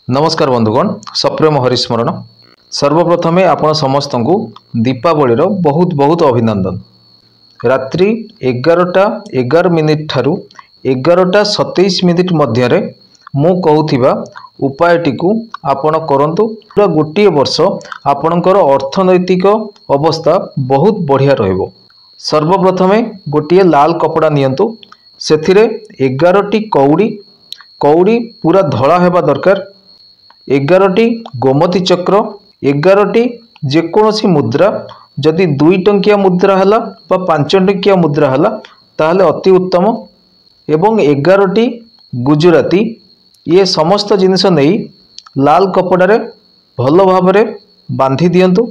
नमस्कार बंधुगण सप्रेम हरिस्मरण। सर्वप्रथमे आपण समस्त को दीपावली बहुत बहुत अभिनंदन। रात्रि 11:11 ठारू 11:27 मध्य मु कहूथिबा उपायटी को आपण करंतु। पूरा गोटे वर्ष आपणकर अर्थनैतिक अवस्था बहुत बढ़िया रहिबो। सर्वप्रथमे गोटे लाल कपड़ा नियंतु, सेथिरे 11टी कौड़ी पूरा धला हेबा दरकार। 11टी गोमती चक्र, 11टी जेकोसी मुद्रा, जदि 2 टंकिया मुद्रा हला बा 5 टंकिया मुद्रा हला ताहले अति उत्तम। एवं 11टी गुजराती, ये समस्त जिनिस नहीं लाल कपड़ा रे भल भाव बांधी दियंतु।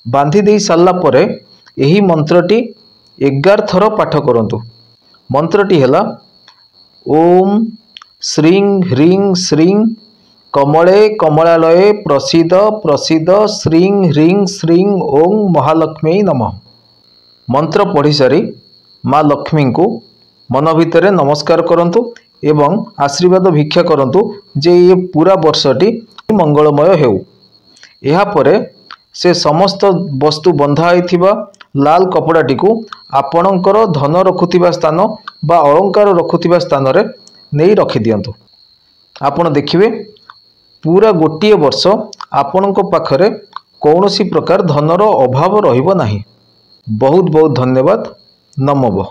बांधी दे सारा पर यही मंत्रटी 11 थर पाठ करंतु। मंत्रटी हला ओम श्रीं ह्रीं श्रीं कमले कमलालये प्रसीद प्रसीद श्रीं ह्रीं श्रीं ओं महालक्ष्मी नमः। मंत्र पढ़ी सारी माँ लक्ष्मी को मन भितर नमस्कार करंतु एवं आशीर्वाद भिक्षा करंतु जे ये पूरा वर्षटी मंगलमय हेउ। एहा परे से समस्त वस्तु बंधा होइथिबा लाल कपड़ाटी को आपणकर धन रखुथिबा स्थान बा अलंकार रखुथिबा स्थान रे नहीं रखि दियंतु। आपण देखिबे पूरा गोटे वर्ष आपण पाखरे कौनसी प्रकार धनर अभाव रहिबो नाही। बहुत बहुत धन्यवाद। नमो।